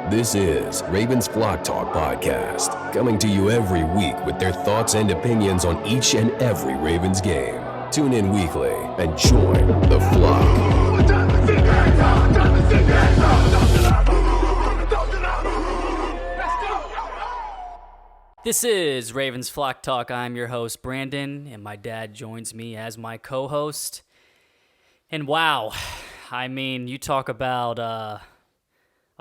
This is Ravens Flock Talk Podcast, coming to you every week with their thoughts and opinions on each and every Ravens game. Tune in weekly and join the flock. This is Ravens Flock Talk. I'm your host, Brandon, and my dad joins me as my co-host. And wow, I mean, you talk about a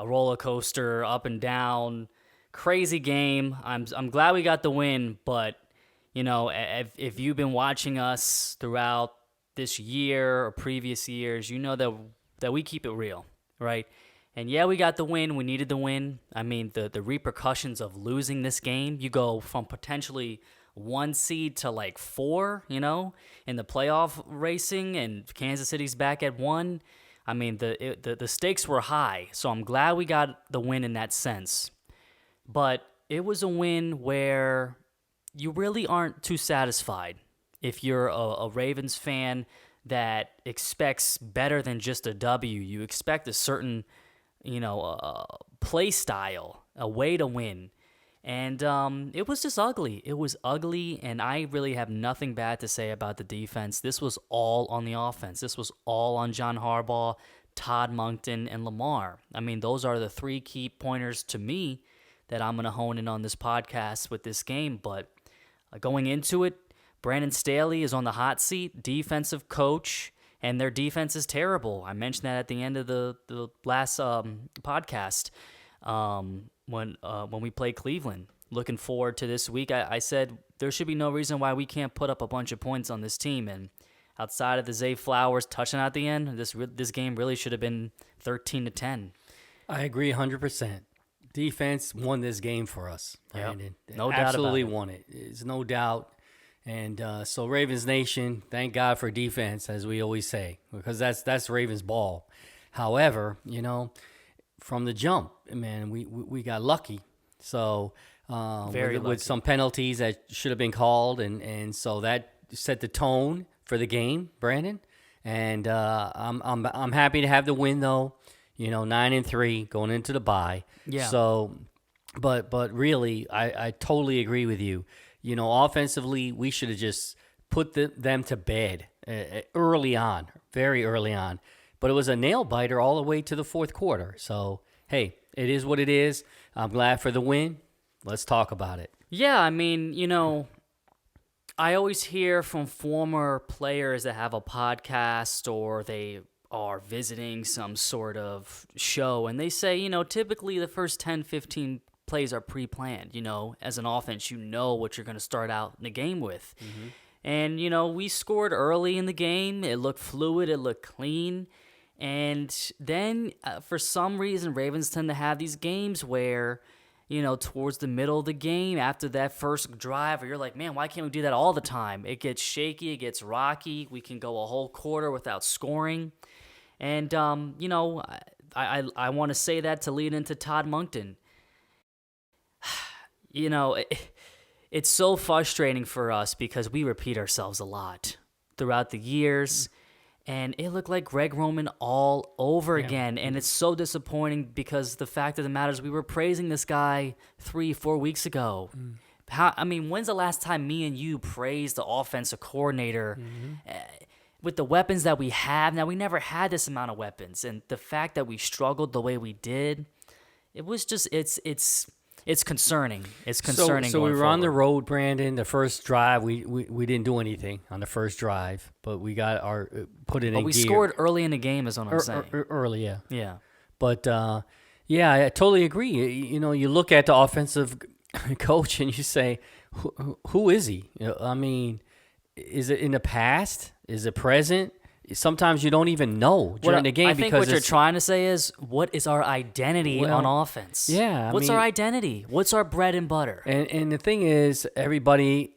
roller coaster, up and down, crazy game. I'm glad we got the win, but you know, if you've been watching us throughout this year or previous years, you know that we keep it real, right? And yeah, we got the win. We needed the win. I mean, the repercussions of losing this game, you go from potentially 1 seed to like 4, you know, in the playoff racing, and Kansas City's back at 1. I mean, the stakes were high, so I'm glad we got the win in that sense. But it was a win where you really aren't too satisfied if you're a Ravens fan that expects better than just a W. You expect a certain, play style, a way to win. And it was just ugly. It was ugly, and I really have nothing bad to say about the defense. This was all on the offense. This was all on John Harbaugh, Todd Monken, and Lamar. I mean, those are the 3 key pointers to me that I'm going to hone in on this podcast with this game. But going into it, Brandon Staley is on the hot seat, defensive coach, and their defense is terrible. I mentioned that at the end of the last podcast. When we play Cleveland. Looking forward to this week. I said there should be no reason why we can't put up a bunch of points on this team. And outside of the Zay Flowers touching at the end, this game really should have been 13-10. I agree 100%. Defense won this game for us, Brandon. Yep. No doubt about it. Absolutely won it. There's no doubt. And so Ravens Nation, thank God for defense, as we always say, because that's Ravens ball. However, from the jump, man, we got lucky. So with some penalties that should have been called, and so that set the tone for the game, Brandon. And I'm happy to have the win though. 9-3 going into the bye. Yeah. So, but really, I totally agree with you. Offensively, we should have just put them to bed early on, very early on. But it was a nail-biter all the way to the fourth quarter. So, hey, it is what it is. I'm glad for the win. Let's talk about it. Yeah, I mean, I always hear from former players that have a podcast or they are visiting some sort of show, and they say, typically the first 10, 15 plays are pre-planned. As an offense, what you're going to start out the game with. Mm-hmm. And, we scored early in the game. It looked fluid. It looked clean. And then, for some reason, Ravens tend to have these games where, towards the middle of the game, after that first drive, where you're like, man, why can't we do that all the time? It gets shaky, it gets rocky. We can go a whole quarter without scoring. And, I want to say that to lead into Todd Monken. It's so frustrating for us because we repeat ourselves a lot throughout the years. And it looked like Greg Roman all over again. And it's so disappointing because the fact of the matter is we were praising this guy 3-4 weeks ago. When's the last time me and you praised the offensive coordinator with the weapons that we have? Now, we never had this amount of weapons. And the fact that we struggled the way we did, it was just, it's concerning. It's concerning. So we were on the road, Brandon. The first drive, we didn't do anything on the first drive, but we got put it in gear. But we scored early in the game, is what I'm saying. Early, yeah. Yeah. But I totally agree. You look at the offensive coach and you say, who is he? Is it in the past? Is it present? Sometimes you don't even know during the game. I think what you're trying to say is, what is our identity on offense? Yeah. What's our identity? What's our bread and butter? And the thing is, everybody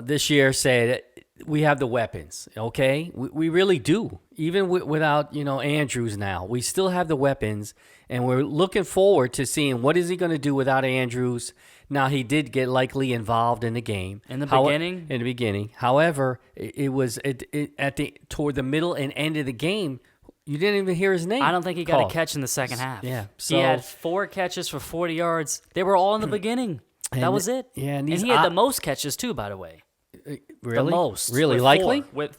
this year said we have the weapons, okay? We really do. Even without, Andrews now. We still have the weapons, and we're looking forward to seeing what is he going to do without Andrews. Now, he did get likely involved in the game. In the beginning? In the beginning. However, it was toward the middle and end of the game, You didn't even hear his name. I don't think he got called. a catch in the second half. Yeah, he had 4 catches for 40 yards. They were all in the beginning. That was it. Yeah, and he had the most catches too, by the way. Really? The most. Really with likely? 4. With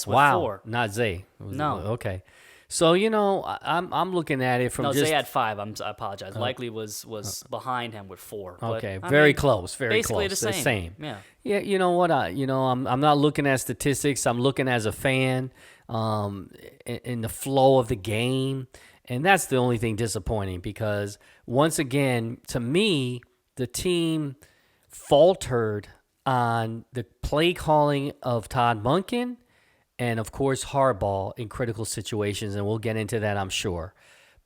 4. Not Zay. No. Okay. So I'm looking at it from No, just. Zay had 5. I apologize. Likely was behind him with 4. Okay, but, very close. Very basically close. the same. Yeah. Yeah. You know what? I'm not looking at statistics. I'm looking as a fan, in the flow of the game, and that's the only thing disappointing because once again, to me, the team faltered on the play calling of Todd Monken and, of course, Harbaugh in critical situations, and we'll get into that, I'm sure.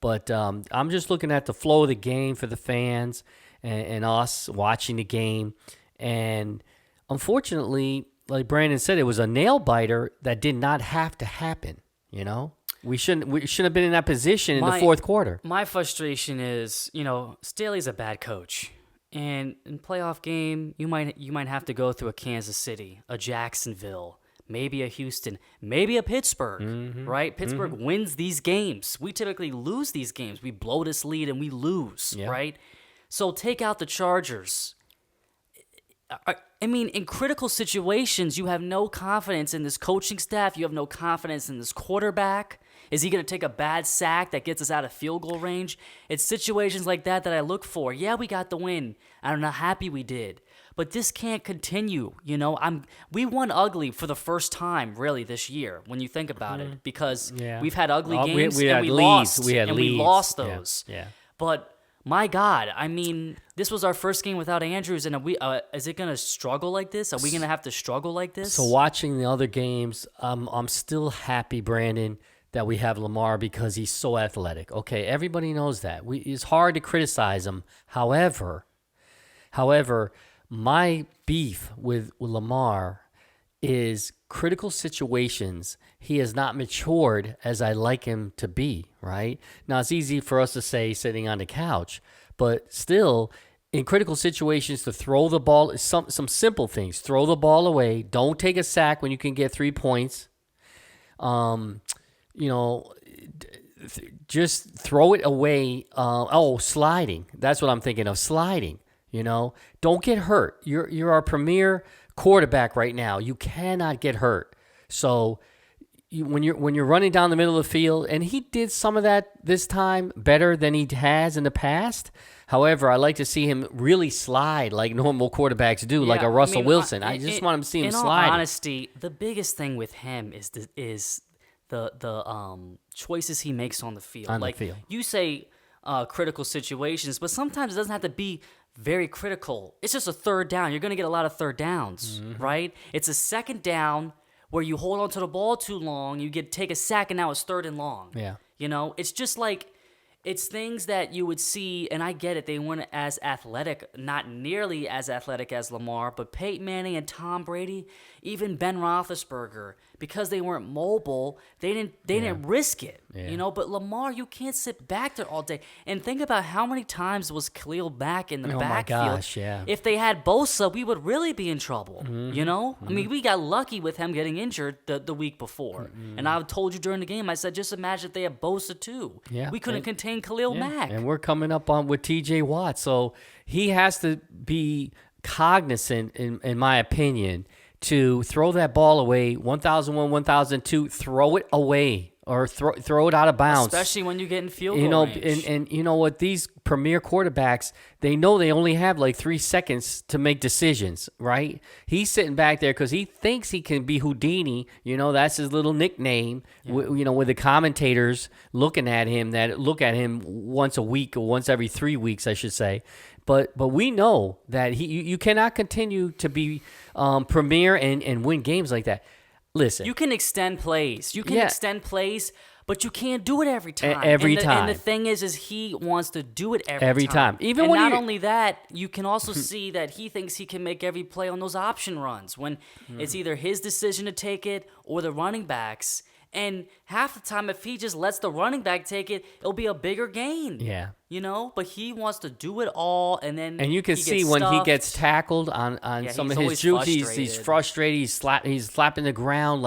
But I'm just looking at the flow of the game for the fans and us watching the game. And unfortunately, like Brandon said, it was a nail-biter that did not have to happen, We shouldn't have been in that position in the fourth quarter. My frustration is, Staley's a bad coach. And in playoff game, you might have to go through a Kansas City, a Jacksonville, maybe a Houston, maybe a Pittsburgh, right? Pittsburgh wins these games. We typically lose these games. We blow this lead and we lose, right? So take out the Chargers. I mean, in critical situations, you have no confidence in this coaching staff. You have no confidence in this quarterback. Is he going to take a bad sack that gets us out of field goal range? It's situations like that I look for. Yeah, we got the win. I'm not happy we did. But this can't continue, We won ugly for the first time, really, this year, when you think about it. Because we've had ugly games and we lost. We lost those. Yeah. But my God, I mean, this was our first game without Andrews, and is it going to struggle like this? Are we going to have to struggle like this? So watching the other games, I'm still happy, Brandon, that we have Lamar because he's so athletic. Okay, everybody knows that. It's hard to criticize him. However, my beef with Lamar is critical situations. He has not matured as I like him to be, right? Now, it's easy for us to say sitting on the couch, but still, in critical situations, to throw the ball, some simple things. Throw the ball away. Don't take a sack when you can get 3 points. Just throw it away. Sliding. That's what I'm thinking of, sliding. Don't get hurt. You're our premier quarterback right now. You cannot get hurt. So when you're running down the middle of the field, and he did some of that this time better than he has in the past. However, I like to see him really slide like normal quarterbacks do, like a Russell Wilson. I just want him to see him slide. In all honesty, the biggest thing with him is the choices he makes on the field. You say critical situations, but sometimes it doesn't have to be very critical. It's just a third down. You're going to get a lot of third downs, right? It's a second down where you hold on to the ball too long, you take a sack, and now it's 3rd and long. Yeah. It's just like, it's things that you would see, and I get it, they weren't as athletic, not nearly as athletic as Lamar, but Peyton Manning and Tom Brady, even Ben Roethlisberger, because they weren't mobile, they didn't risk it, But Lamar, you can't sit back there all day. And think about how many times was Khalil Mack in the backfield. Oh my gosh, yeah. If they had Bosa, we would really be in trouble, I mean, we got lucky with him getting injured the week before. And I told you during the game, I said, just imagine if they had Bosa too. Yeah. We couldn't contain Khalil Mack. And we're coming up on with TJ Watt. So he has to be cognizant, in my opinion, to throw that ball away, 1001, 1002, throw it away or throw it out of bounds. Especially when you get in field goal range. And you know what? These premier quarterbacks, they know they only have like 3 seconds to make decisions, right? He's sitting back there because he thinks he can be Houdini. That's his little nickname, with the commentators looking at him, that look at him once a week or once every 3 weeks, I should say. But we know that you cannot continue to be premier and win games like that. Listen, you can extend plays. But you can't do it every time. time. And the thing is he wants to do it every time. Even when not only that, you can also see that he thinks he can make every play on those option runs when it's either his decision to take it or the running backs. And half the time, if he just lets the running back take it, it'll be a bigger gain. Yeah. But he wants to do it all, and then And you can see when he gets tackled on some of his jukes, he's frustrated. He's slapping the ground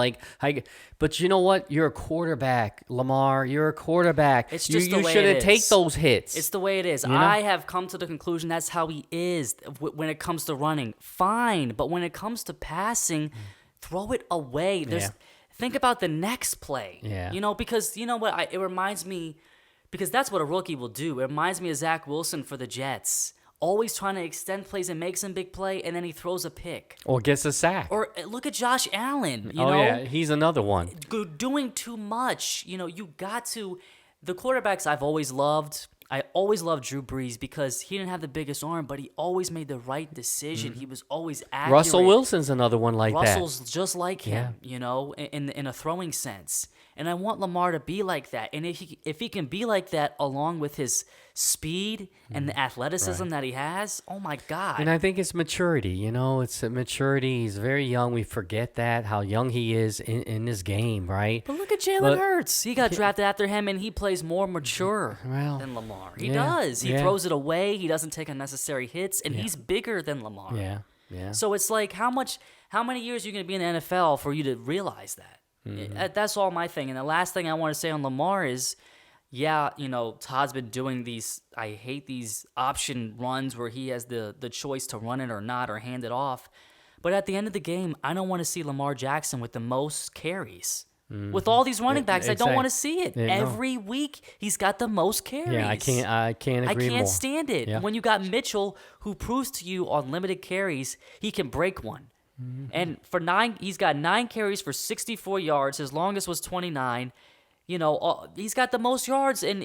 but you know what? You're a quarterback, Lamar. You're a quarterback. It's just you shouldn't take those hits. It's the way it is. I have come to the conclusion that's how he is when it comes to running. Fine, but when it comes to passing, throw it away. Think about the next play. Yeah. Because you know what? It reminds me, because that's what a rookie will do. It reminds me of Zach Wilson for the Jets. Always trying to extend plays and make some big play, and then he throws a pick. Or gets a sack. Or look at Josh Allen. Yeah, he's another one. Doing too much. You got to. The quarterbacks I've always loved. I always loved Drew Brees because he didn't have the biggest arm, but he always made the right decision. He was always accurate. Russell Wilson's another one like that. Russell's just like him, in a throwing sense. And I want Lamar to be like that. And if he can be like that along with his speed and the athleticism that he has, oh my God. And I think it's maturity, it's a maturity. He's very young. We forget that, how young he is in this game, right? But look at Jalen Hurts. He got drafted after him, and he plays more mature than Lamar. He does. He throws it away. He doesn't take unnecessary hits, and he's bigger than Lamar. Yeah. So it's like, how many years are you going to be in the NFL for you to realize that? That's all my thing. And the last thing I want to say on Lamar is, Todd's been doing these, I hate these option runs where he has the choice to run it or not or hand it off. But at the end of the game, I don't want to see Lamar Jackson with the most carries. With all these running backs, I don't want to see it. Every week, he's got the most carries. Yeah, I can't agree more. I can't stand it. Yeah. When you got Mitchell, who proves to you on limited carries, he can break one. And he's got 9 carries for 64 yards. His longest was 29. He's got the most yards, and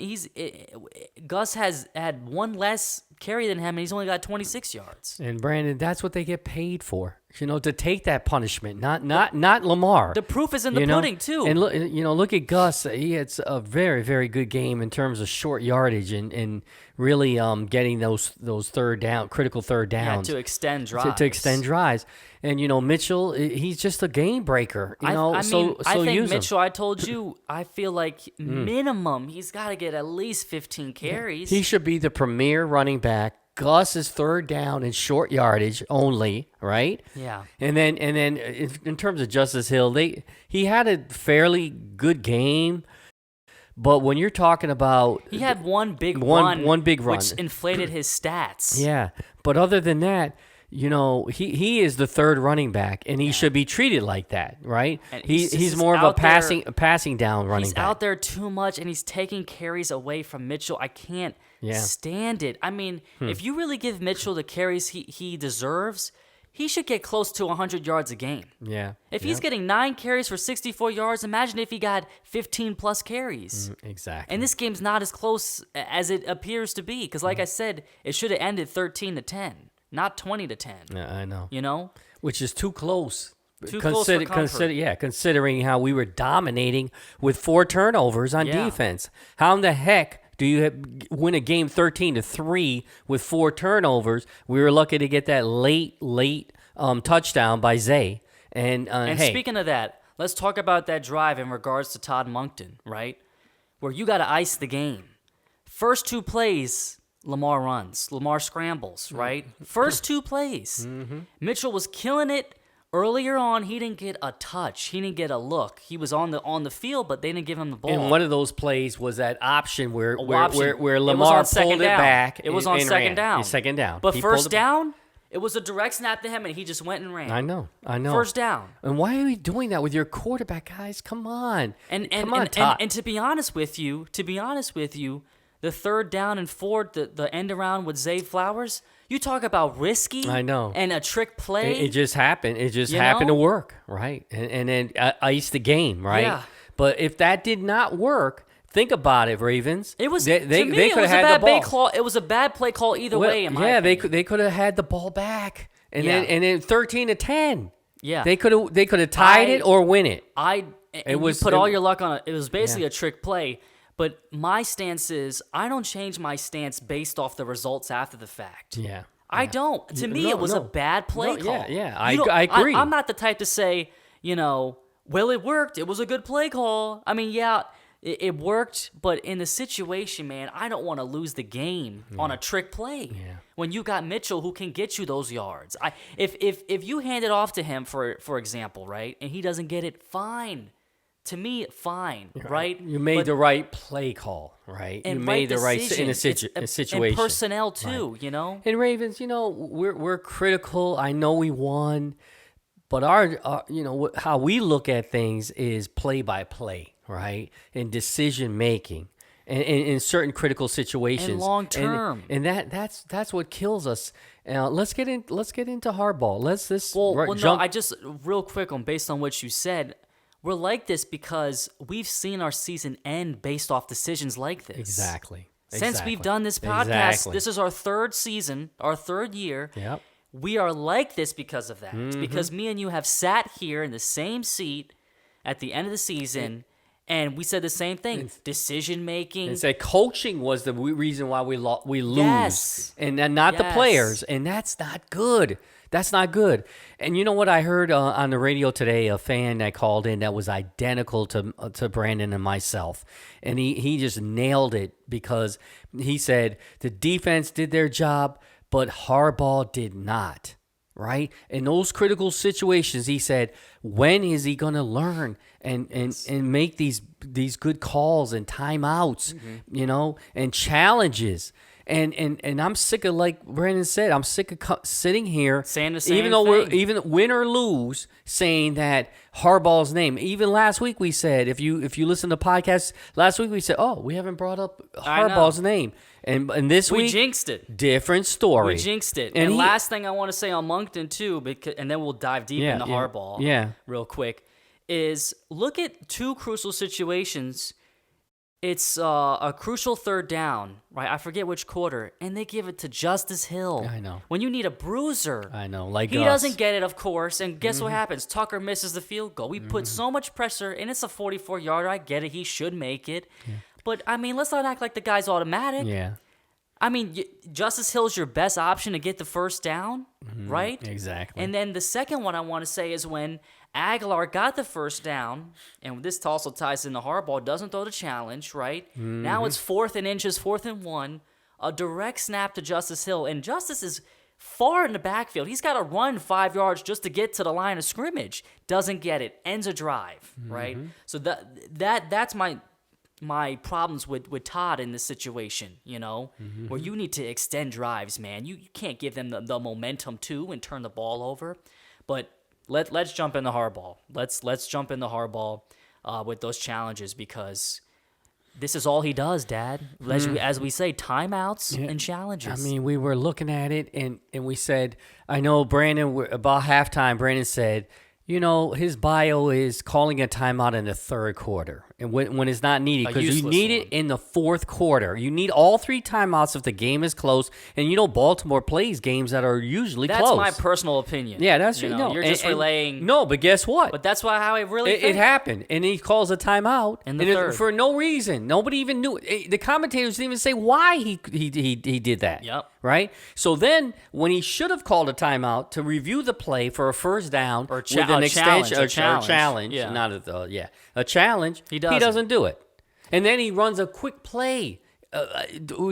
Gus has had one less carry than him, and he's only got 26 yards. And Brandon, that's what they get paid for. To take that punishment, not Lamar. The proof is in the pudding too. And look at Gus. He had a very, very good game in terms of short yardage and really getting those critical third downs. To extend drives. To extend drives. And Mitchell, he's just a game breaker. I think use Mitchell. him. I told you, I feel like minimum he's got to get at least 15 carries. He should be the premier running back. Gus is third down and short yardage only, right? Yeah. And then in terms of Justice Hill, he had a fairly good game, but when you're talking about he had one big run, which inflated his stats. Yeah, but other than that, he is the third running back, and he should be treated like that, right? He's more of a passing down running back. He's out there too much, and he's taking carries away from Mitchell. I can't stand it. I mean, if you really give Mitchell the carries he deserves, he should get close to 100 yards a game. Yeah. If he's getting 9 carries for 64 yards, imagine if he got 15-plus carries. Exactly. And this game's not as close as it appears to be, because like I said, it should have ended 13-10. Not 20-10. Yeah, I know. Which is too close. Close for comfort. Considering how we were dominating with 4 turnovers on defense. How in the heck do you win a game 13-3 with 4 turnovers? We were lucky to get that late touchdown by Zay. And speaking of that, let's talk about that drive in regards to Todd Monken, right? Where you got to ice the game. First 2 plays, Lamar runs. Lamar scrambles, right? First 2 plays. Mitchell was killing it. Earlier on, he didn't get a touch. He didn't get a look. He was on the field, but they didn't give him the ball. And one of those plays was that option where Lamar pulled it back. It was on second down. Second down. But first down, it was a direct snap to him, and he just went and ran. I know. First down. And why are we doing that with your quarterback, guys? Come on. And to be honest with you, the third down and 4, the end around with Zay Flowers, you talk about risky. I know. And a trick play. It just happened. It just happened to work, right? And then ice the game, right? Yeah. But if that did not work, think about it, Ravens. It was they could have had the ball. It was a bad play call either way. In my opinion. They could have had the ball back, and then 13-10. Yeah, they could have tied it or win it. You put all your luck on it. It was basically a trick play. But my stance is, I don't change my stance based off the results after the fact. Yeah. I don't. To me, it was a bad play call. Yeah, I agree. I'm not the type to say, Well, it worked. It was a good play call. I mean, yeah, it worked, but in the situation, man, I don't want to lose the game on a trick play. Yeah. When you got Mitchell who can get you those yards. If you hand it off to him, for example, right, and he doesn't get it, fine. To me, fine, right? You made the right play call, right? And you made the right in a decision. situation. And personnel too, Right. you know. And Ravens, we're critical. I know we won, but our how we look at things is play by play, right? And decision making, and in certain critical situations, And long term. and that's what kills us. Let's get into hardball. Let's Well, jump. no, I just real quick based on what you said. We're like this because we've seen our season end based off decisions like this. Exactly. Since we've done this podcast, Exactly. this is our third season, our third year. Yep. We are like this because of that. It's because me and you have sat here in the same seat at the end of the season, and we said the same thing. Decision making. And say coaching was the reason why we lose, Yes. and not the Yes. players, and that's not good. That's not good. And you know what I heard on the radio today? A fan that called in that was identical to Brandon and myself, and he just nailed it because he said the defense did their job, but Harbaugh did not. Right? In those critical situations, he said, when is he going to learn and make these good calls and timeouts, and challenges? And I'm sick of, like Brandon said, I'm sick of sitting here saying the same even though thing. even win or lose, saying that Harbaugh's name. Even last week we said, if you listen to podcasts last week, we said, oh, we haven't brought up Harbaugh's name. And this week we jinxed it. Different story. We jinxed it. And last thing I want to say on Moncton too, and then we'll dive deep into Harbaugh real quick, is look at two crucial situations. It's a crucial third down, right? I forget which quarter, and they give it to Justice Hill. I know. When you need a bruiser. I know, like he us. doesn't get it, of course, and guess what happens? Tucker misses the field goal. We put so much pressure, and it's a 44-yarder. I get it. He should make it. Yeah. But, I mean, let's not act like the guy's automatic. Yeah. I mean, Justice Hill's your best option to get the first down, right? Exactly. And then the second one I want to say is when Aguilar got the first down, and this also ties into Harbaugh, doesn't throw the challenge, right? Now it's 4th and inches, 4th and 1, a direct snap to Justice Hill, and Justice is far in the backfield. He's got to run 5 yards just to get to the line of scrimmage. Doesn't get it. Ends a drive, right? So that's my problems with Todd in this situation, where you need to extend drives, man. You can't give them the momentum too and turn the ball over. But let's jump into Harbaugh. Let's jump into Harbaugh with those challenges because this is all he does, Dad. As we say, timeouts and challenges. I mean, we were looking at it and we said, I know Brandon, about halftime, Brandon said, his bio is calling a timeout in the third quarter, and when it's not needed, because you need it in the fourth quarter. You need all 3 timeouts if the game is close, and Baltimore plays games that are usually close. That's my personal opinion. Yeah, that's you're just relaying. No, but guess what? But that's how it really. It happened, and he calls a timeout in the third for no reason. Nobody even knew. The commentators didn't even say why he did that. Yep. Right. So then, when he should have called a timeout to review the play for a first down or with an extension, a challenge, yeah. not a challenge, he doesn't do it, and then he runs a quick play.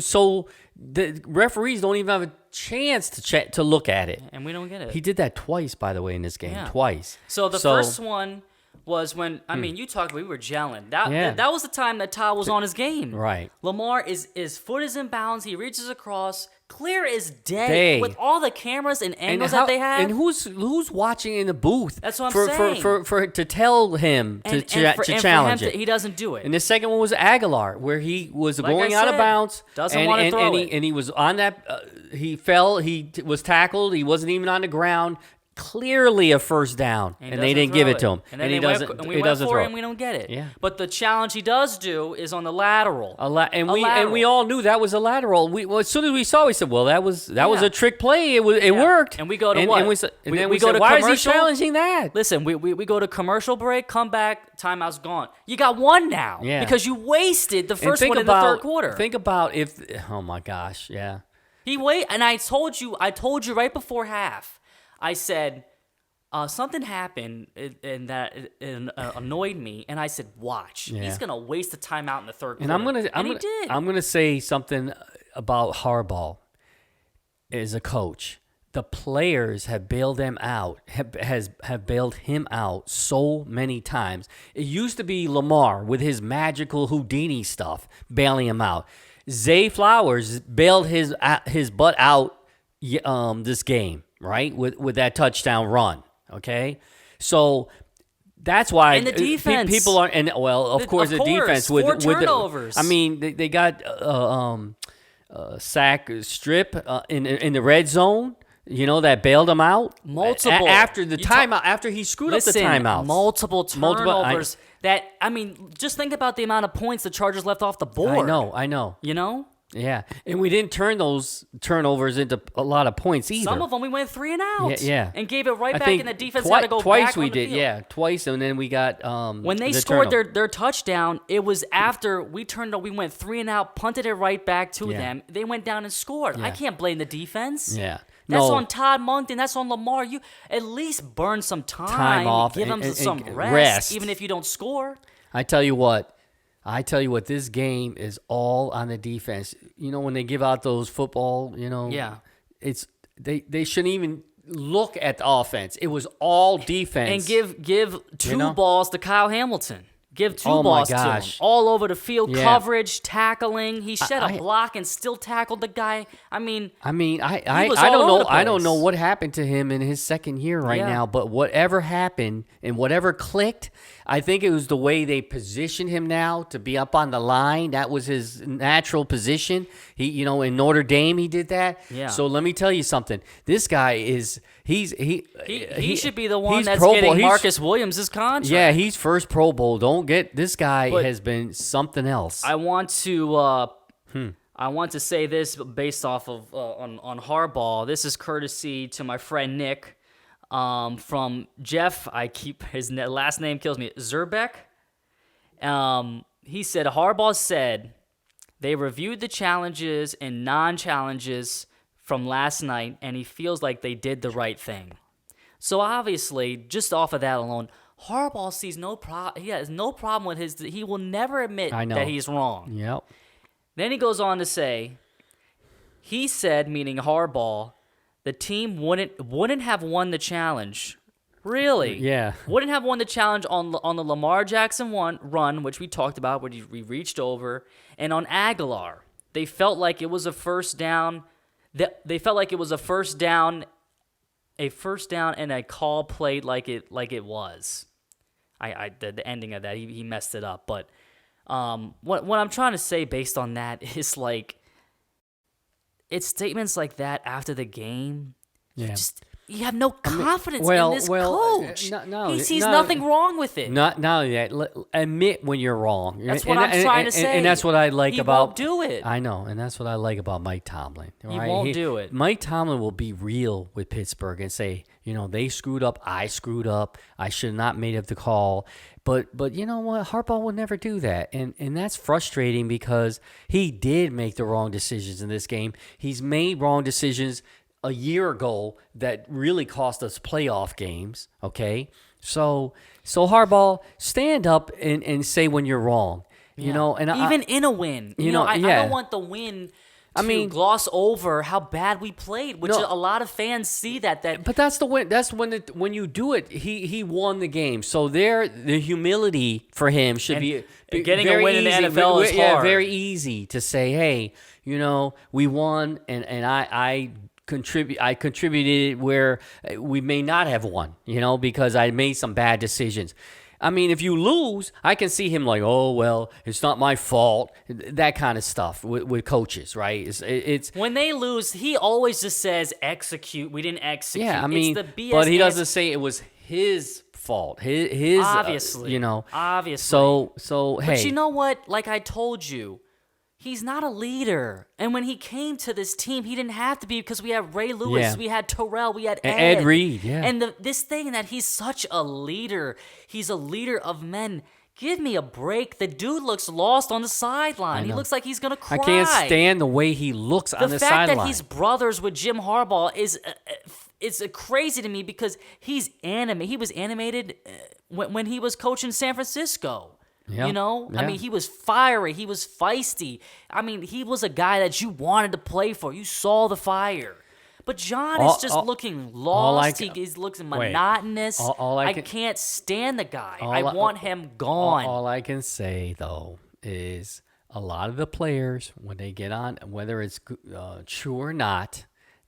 So the referees don't even have a chance to look at it, and we don't get it. He did that twice, by the way, in this game. Yeah. Twice. So the first one was when you talked. We were gelling. That was the time that Todd was on his game. Right. Lamar his foot is in bounds. He reaches across, clear as day, with all the cameras and angles that they have. And who's watching in the booth? That's what I'm saying. For to tell him to challenge it. He doesn't do it. And the second one was Aguilar, where he was Like going out of bounds. Doesn't want to throw it. And he was on that. He fell. He was tackled. He wasn't even on the ground. Clearly a first down, and they didn't give it to him. And then he doesn't. We went for it, and we don't get it. Yeah. But the challenge he does do is on the lateral. And we all knew that was a lateral. As soon as we saw, we said, "Well, that was a trick play. It worked." And we go to what? And then we go to why is he challenging that? Listen, we go to commercial break, come back, timeout's gone. You got one now, because you wasted the first one in the third quarter. Think about if. Oh my gosh, yeah. And I told you right before half. I said, something happened and that annoyed me, and I said, "Watch, he's gonna waste a timeout in the third quarter." And I'm gonna say something about Harbaugh as a coach. The players have bailed them out, have bailed him out so many times. It used to be Lamar with his magical Houdini stuff bailing him out. Zay Flowers bailed his butt out this game, right? With that touchdown run. Okay, so that's why and the defense people are of course the defense with 4 turnovers. They got sack strip in the red zone. That bailed him out multiple after the timeout. After he screwed up the timeout, multiple turnovers. Just think about the amount of points the Chargers left off the board. I know. Yeah, and we didn't turn those turnovers into a lot of points either. Some of them we went 3 and out. Yeah. And gave it right back, and the defense had to go twice back we on the did, field. yeah, twice, and then we got when they scored their touchdown. It was after we went 3 and out, punted it right back to them. They went down and scored. Yeah. I can't blame the defense. Yeah. That's on Todd Monken. That's on Lamar. You at least burn some time off, give them some and rest, even if you don't score. I tell you what, this game is all on the defense. When they give out those football, it's they shouldn't even look at the offense. It was all defense. And give 2 balls to Kyle Hamilton. Give 2 Oh my balls to him. gosh. All over the field, Yeah. coverage, tackling. He shed a block and still tackled the guy. I was don't know. the I don't place. know what happened to him in his second year right now, but whatever happened and whatever clicked, I think it was the way they positioned him now to be up on the line. That was his natural position. He, in Notre Dame, he did that. Yeah. So let me tell you something. This guy is he should be the one that's Pro Bowl. getting Marcus Williams' contract. Yeah, he's first Pro Bowl. Don't get this guy has been something else. I want to say this based off of on Harbaugh. This is courtesy to my friend Nick from Jeff. His last name kills me. Zerbeck. He said Harbaugh said they reviewed the challenges and non-challenges from last night, and he feels like they did the right thing. So obviously, just off of that alone, Harbaugh sees he has no problem with he will never admit that he's wrong. Yep. Then he goes on to say, he said, meaning Harbaugh, the team wouldn't have won the challenge. Really? Yeah. Wouldn't have won the challenge on the Lamar Jackson run, which we talked about, where we reached over, and on Aguilar. They felt like it was a first down. They felt like it was a first down, and a call played like it was. The ending of that, he messed it up. But what I'm trying to say based on that is it's statements like that after the game. Yeah. You have no confidence in this coach. He sees nothing wrong with it. Not only that, admit when you're wrong. That's what I'm trying to say. And that's what I like about. He won't do it. I know, and that's what I like about Mike Tomlin. He won't do it. Mike Tomlin will be real with Pittsburgh and say, they screwed up. I screwed up. I should have not made up the call. But you know what? Harbaugh will never do that. And that's frustrating because he did make the wrong decisions in this game. He's made wrong decisions a year ago that really cost us playoff games, okay? So Harbaugh, stand up and say when you're wrong, and even in a win. I don't want the win to gloss over how bad we played, which a lot of fans see that. But that's the win. That's when you do it. He won the game. So the humility for him should be getting a win in the NFL is hard. Yeah, very easy to say, hey, we won, and I contributed where we may not have won, because I made some bad decisions. I mean, if you lose, I can see him like, oh, well, it's not my fault. That kind of stuff with coaches, right? It's when they lose, he always just says, execute. We didn't execute. Yeah, it's the BS but he doesn't say it was his fault. His obviously. Obviously. So hey. But you know what? Like I told you, he's not a leader. And when he came to this team, he didn't have to be because we had Ray Lewis, we had Terrell, we had Ed Reed, yeah. And this thing that he's such a leader, he's a leader of men. Give me a break. The dude looks lost on the sideline. He looks like he's going to cry. I can't stand the way he looks on the sideline. The fact that he's brothers with Jim Harbaugh it's crazy to me because he's animated. He was animated when he was coaching San Francisco. Yeah, You know, yeah. I mean, he was fiery. He was feisty. I mean, he was a guy that you wanted to play for. You saw the fire. But John is just looking lost. He's looking monotonous. I can't stand the guy. I want him gone. All I can say, though, is a lot of the players, when they get on, whether it's true or not,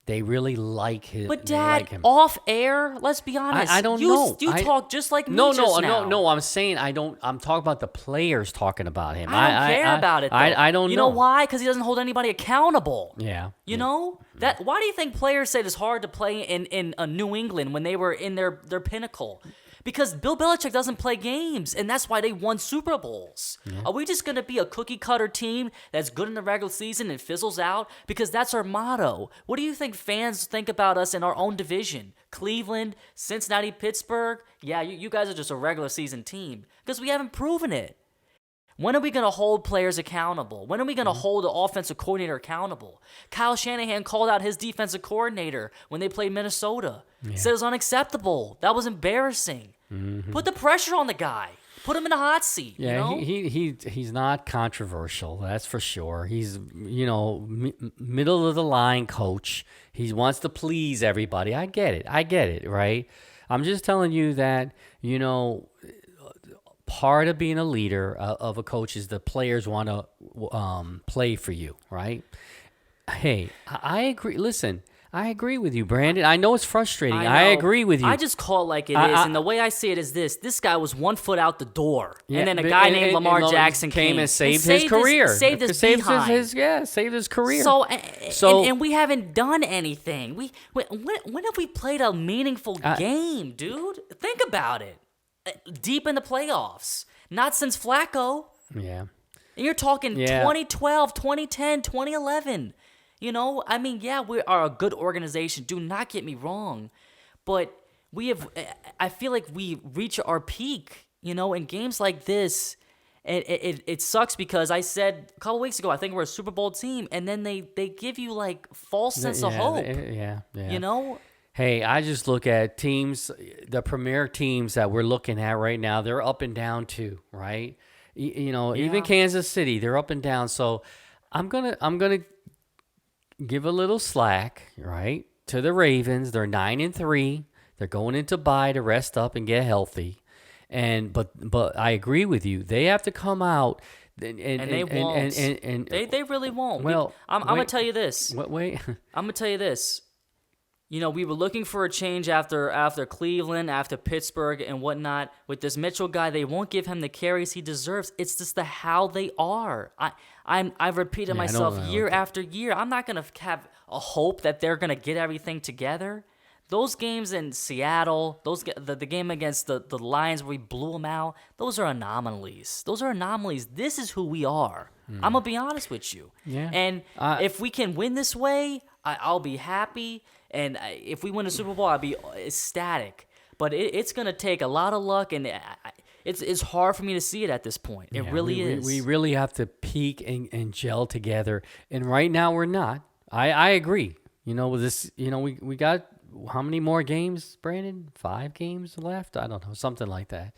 they really like him. But Dad, off air, let's be honest. I don't know. You talk just like me no, just now. No. I'm saying I don't. I'm talking about the players talking about him. I don't care about it. Though. I don't know. You know why? Because he doesn't hold anybody accountable. Yeah. You know that. Why do you think players said it's hard to play in New England when they were in their pinnacle? Because Bill Belichick doesn't play games, and that's why they won Super Bowls. Yeah. Are we just going to be a cookie-cutter team that's good in the regular season and fizzles out? Because that's our motto. What do you think fans think about us in our own division? Cleveland, Cincinnati, Pittsburgh? Yeah, you guys are just a regular season team because we haven't proven it. When are we going to hold players accountable? When are we going to hold the offensive coordinator accountable? Kyle Shanahan called out his defensive coordinator when they played Minnesota. Yeah. Said it was unacceptable. That was embarrassing. Mm-hmm. Put the pressure on the guy. Put him in the hot seat. Yeah, you know? he's not controversial. That's for sure. He's middle of the line coach. He wants to please everybody. I get it. Right. I'm just telling you that part of being a leader of a coach is the players want to play for you, right? Hey, I agree. Listen, I agree with you, Brandon. I know it's frustrating. I agree with you. I just call it like it is, and the way I see it is this. This guy was 1 foot out the door, and then a guy named Lamar Jackson came and saved his career. Saved his career. So we haven't done anything. When have we played a meaningful game, dude? Think about it. Deep in the playoffs. Not since Flacco. Yeah. And you're talking 2012, 2010, 2011. You know, I mean, yeah, we are a good organization. Do not get me wrong. But I feel like we reach our peak, in games like this. It sucks because I said a couple weeks ago, I think we're a Super Bowl team. And then they give you like false sense of hope. Yeah. You know? Hey, I just look at teams, the premier teams that we're looking at right now. They're up and down too, right? Even Kansas City, they're up and down. So I'm gonna give a little slack, right, to the Ravens. They're 9-3. They're going into bye to rest up and get healthy. But I agree with you. They have to come out. And they won't. They really won't. Well, I'm gonna tell you this. Wait. I'm gonna tell you this. We were looking for a change after Cleveland, after Pittsburgh, and whatnot. With this Mitchell guy, they won't give him the carries he deserves. It's just how they are. I've repeated myself year after year. I'm not gonna have a hope that they're gonna get everything together. Those games in Seattle, the game against the Lions where we blew them out, those are anomalies. This is who we are. I'm gonna be honest with you. Yeah. And if we can win this way, I'll be happy. And if we win a Super Bowl, I'll be ecstatic. But it's going to take a lot of luck, and it's hard for me to see it at this point. It really is. We really have to peak and gel together. And right now we're not. I agree. With this, we got how many more games, Brandon? 5 games left? I don't know, something like that.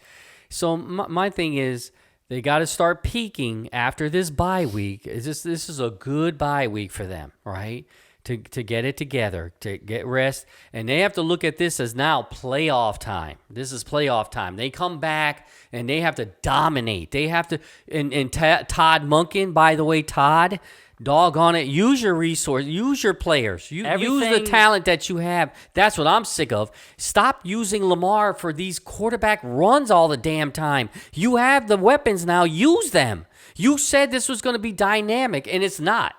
So my thing is, they got to start peaking after this bye week. This is a good bye week for them, right? To get it together, to get rest. And they have to look at this as now playoff time. This is playoff time. They come back and they have to dominate. They have to, and Todd Monken, by the way, Todd, doggone it, use your resource, use your players. Use the talent that you have. That's what I'm sick of. Stop using Lamar for these quarterback runs all the damn time. You have the weapons now. Use them. You said this was going to be dynamic, and it's not.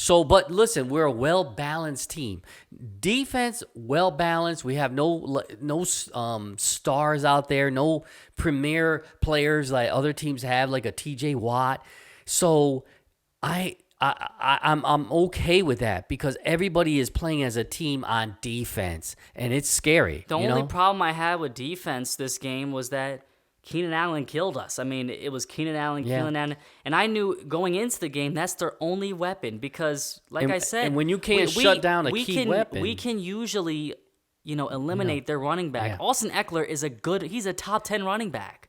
So, but listen, we're a well-balanced team. Defense, well-balanced. We have no stars out there, no premier players like other teams have, like a TJ Watt. So, I'm okay with that because everybody is playing as a team on defense, and it's scary. The only problem I had with defense this game was that Keenan Allen killed us. I mean, it was Keenan Allen, and I knew going into the game that's their only weapon because, like I said, and when you can't shut down a key weapon, we can usually eliminate their running back. Yeah. Austin Eckler is he's a top 10 running back.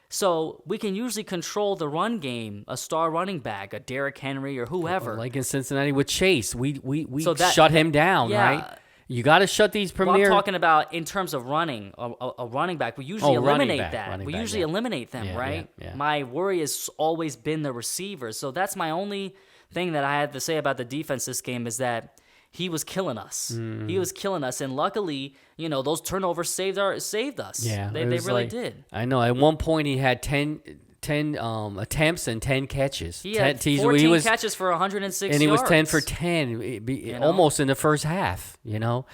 So we can usually control the run game, a star running back, a Derrick Henry or whoever. Like in Cincinnati with Chase, we So shut him down, yeah. right? You got to shut these Well, premier. I'm talking about in terms of running, a running back. We usually eliminate that. We usually eliminate them, Yeah, right? yeah. My worry has always been the receivers. So that's my only thing that I had to say about the defense this game is that he was killing us. Mm-hmm. He was killing us, and luckily, those turnovers saved us. Yeah, they it was really like- did. I know. At one point, he had 10 attempts and 10 catches. He had 10 14 catches for 106 and he was yards. 10 for 10, almost in the first half. You So,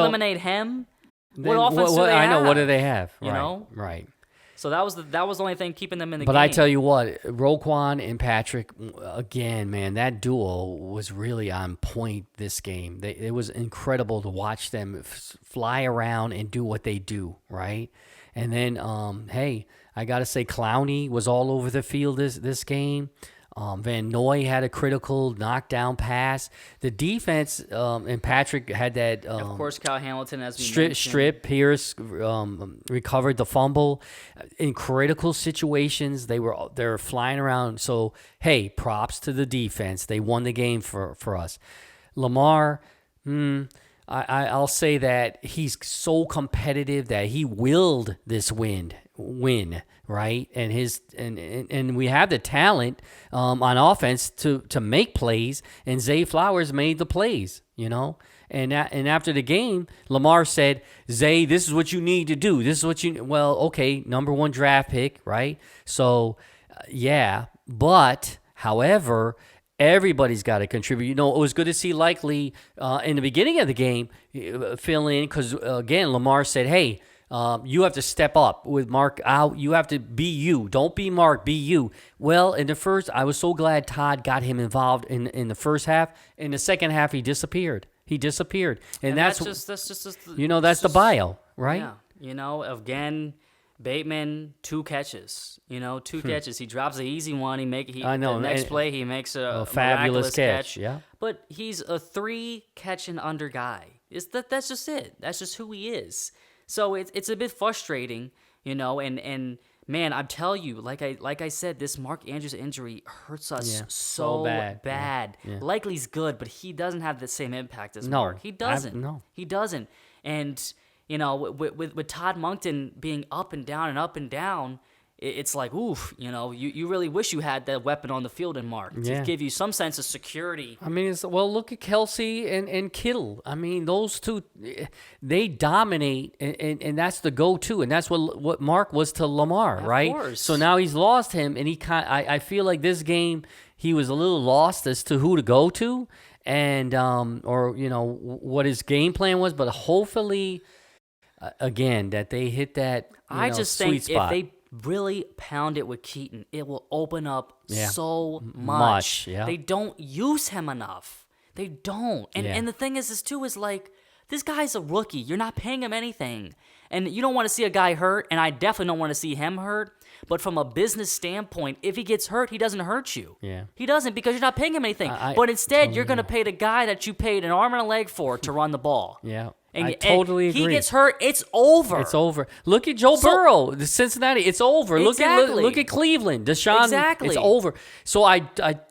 eliminate him. then What offense do they I know. have? What do they have? You right, know? Right. So that was the only thing keeping them in the game. But I tell you what, Roquan and Patrick, again, man, that duo was really on point this game. It was incredible to watch them fly around and do what they do, right? And then, hey, I got to say, Clowney was all over the field this game. Van Noy had a critical knockdown pass. The defense, and Patrick had that. Of course, Kyle Hamilton, as we mentioned. Strip. Pierce recovered the fumble. In critical situations, they're flying around. So, hey, props to the defense. They won the game for us. Lamar, I'll say that he's so competitive that he willed this win, right? And we have the talent on offense to make plays, and Zay Flowers made the plays, And after the game, Lamar said, Zay, this is what you need to do. This is what well, okay, number 1 draft pick, right? So, yeah, but, however, everybody's got to contribute. It was good to see Likely in the beginning of the game fill in because, again, Lamar said, hey, you have to step up with Mark out. You have to be you. Don't be Mark, be you. Well, in the first, I was so glad Todd got him involved in the first half. In the second half, he disappeared. And that's just that's the bio, right? Yeah. Again, Bateman, 2 catches. 2 catches. He drops the easy one. I know. The next play, he makes a fabulous catch. Yeah. But he's a 3 catch and under guy. That's just it. That's just who he is. So it's a bit frustrating, and man, I'm telling you, like I said, this Mark Andrews injury hurts us so bad. Yeah. Likely's good, but he doesn't have the same impact as No, Mark. He doesn't. No. He doesn't. And with Todd Monken being up and down and up and down, it's like, oof, you really wish you had that weapon on the field in Mark to give you some sense of security. I mean, look at Kelsey and Kittle. I mean, those two, they dominate, and that's the go-to, and that's what Mark was to Lamar, right? Of course. So now he's lost him, and I feel like this game, he was a little lost as to who to go to, and what his game plan was, but hopefully, again, that they hit that I just sweet think spot. if they really pound it with Keaton, it will open up so much. Yeah. They don't use him enough. They don't. And the thing is like, this guy's a rookie. You're not paying him anything. And you don't want to see a guy hurt, and I definitely don't want to see him hurt. But from a business standpoint, if he gets hurt, he doesn't hurt you. Yeah. He doesn't because you're not paying him anything. But instead, you're going to pay the guy that you paid an arm and a leg for to run the ball. Yeah. And, I totally agree. He gets hurt, it's over. It's over. Look at Joe Burrow, the Cincinnati. It's over. Exactly. Look at Cleveland, Deshaun. Exactly. It's over. So I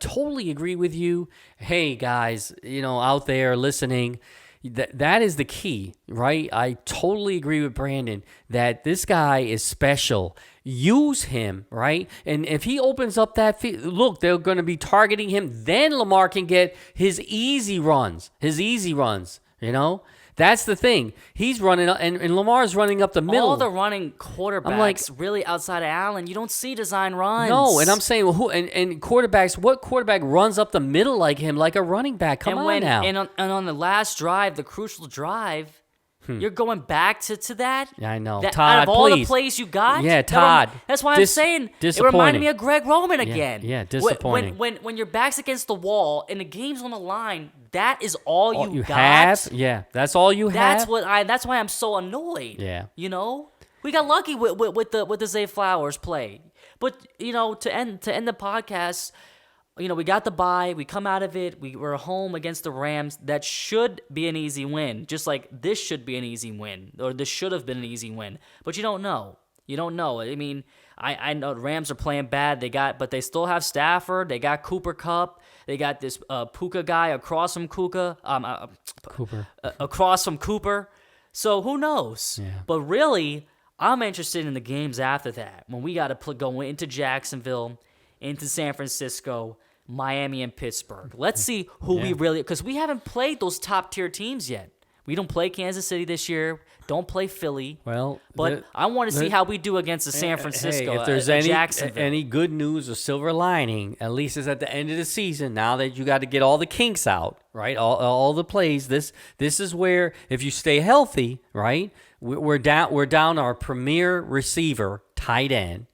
totally agree with you. Hey guys, out there listening, that is the key, right? I totally agree with Brandon that this guy is special. Use him, right? And if he opens up that field, look, they're going to be targeting him. Then Lamar can get his easy runs. That's the thing. He's running up, and Lamar's running up the middle. All the running quarterbacks, really outside of Allen, you don't see design runs. No, and I'm saying, who and quarterbacks? What quarterback runs up the middle like him, like a running back? Come on now. And on the last drive, the crucial drive, you're going back to that. Yeah, I know. That, Todd, out of all please. the plays you got, Yeah, Todd. That's why I'm saying it reminded me of Greg Roman again. Yeah, disappointing. When your back's against the wall and the game's on the line, that is all you got. Have? Yeah, that's all you have. That's why I'm so annoyed. Yeah. We got lucky with the Zay Flowers play, but to end the podcast, we got the bye. We come out of it. We're home against the Rams. That should be an easy win, just like this should be an easy win, or this should have been an easy win. But you don't know. You don't know. I mean, I know the Rams are playing bad. But they still have Stafford. They got Cooper Kupp. They got this Puka guy across from Cooper. Across from Cooper. So who knows? Yeah. But really, I'm interested in the games after that, when we got to go into Jacksonville, into San Francisco, Miami, and Pittsburgh. Let's see who we really, because we haven't played those top-tier teams yet. We don't play Kansas City this year. Don't play Philly. Well, but I want to see how we do against the San Francisco. Hey, if there's any good news or silver lining, at least it's at the end of the season. Now that you got to get all the kinks out, right? All the plays. This is where, if you stay healthy, right? We're down our premier receiver, tight end.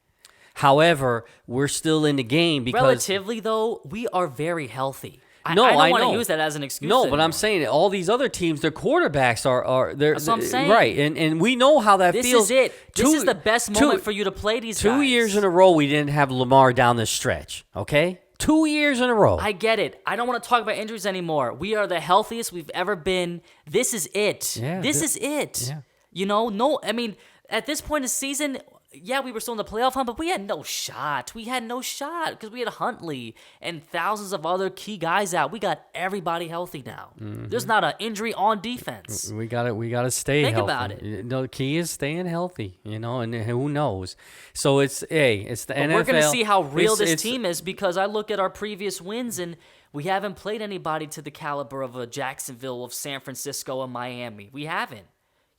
However, we're still in the game because relatively though, we are very healthy. I don't want to use that as an excuse. No, anymore. but I'm saying all these other teams, their quarterbacks are That's what I'm saying. Right, and we know how that feels. This is it. This is the best moment for you to play these guys. 2 years in a row, we didn't have Lamar down the stretch. Okay, 2 years in a row. I get it. I don't want to talk about injuries anymore. We are the healthiest we've ever been. This is it. Yeah, this is it. Yeah. No. I mean, at this point in the season. Yeah, we were still in the playoff hunt, but we had no shot. We had no shot because we had Huntley and thousands of other key guys out. We got everybody healthy now. Mm-hmm. There's not an injury on defense. We got to stay healthy. Think about it. No, the key is staying healthy, and who knows. So it's the NFL. We're going to see how real this team is because I look at our previous wins and we haven't played anybody to the caliber of a Jacksonville, of San Francisco, and Miami. We haven't.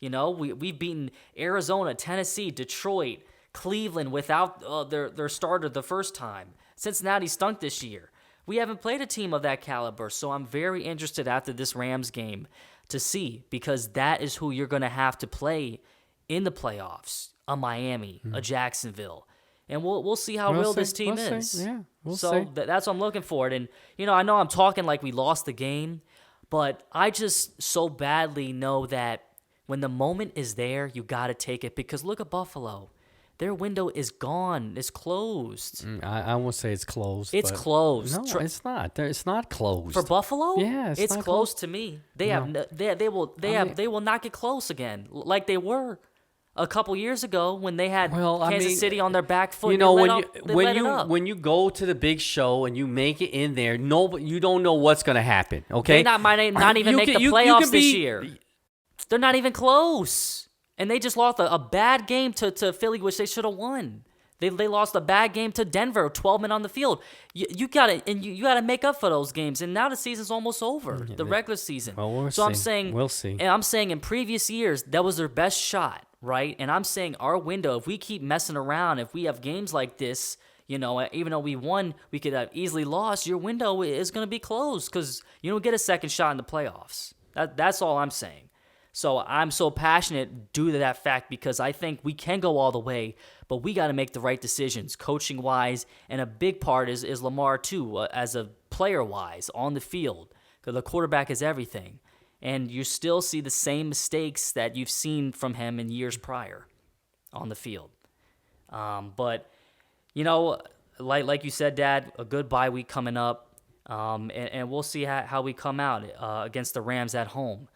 We've beaten Arizona, Tennessee, Detroit, Cleveland without their starter the first time. Cincinnati stunk this year. We haven't played a team of that caliber, so I'm very interested after this Rams game to see, because that is who you're going to have to play in the playoffs, a Miami, a Jacksonville. And we'll see how real this team is. Yeah, we'll see. So that's what I'm looking for. And, I know I'm talking like we lost the game, but I just so badly know that when the moment is there, you got to take it. Because look at Buffalo. Their window is gone. It's closed. I won't say it's closed. It's closed. No, it's not. It's not closed. For Buffalo? Yeah, it's not close to me. They will not get close again like they were a couple years ago when they had Kansas City on their back foot. When you go to the big show and you make it in there, you don't know what's going to happen. Okay, they might not even make the playoffs this year. They're not even close. And they just lost a bad game to Philly, which they should have won. They lost a bad game to Denver, 12 men on the field. You gotta make up for those games. And now the season's almost over, the regular season. Well, we'll see. We'll see. And I'm saying in previous years, that was their best shot, right? And I'm saying our window, if we keep messing around, if we have games like this, even though we won, we could have easily lost, your window is going to be closed because you don't get a second shot in the playoffs. That's all I'm saying. So I'm so passionate due to that fact because I think we can go all the way, but we got to make the right decisions coaching-wise, and a big part is Lamar too, as a player-wise on the field, because the quarterback is everything. And you still see the same mistakes that you've seen from him in years prior on the field. But, like you said, Dad, a good bye week coming up, and we'll see how we come out against the Rams at home.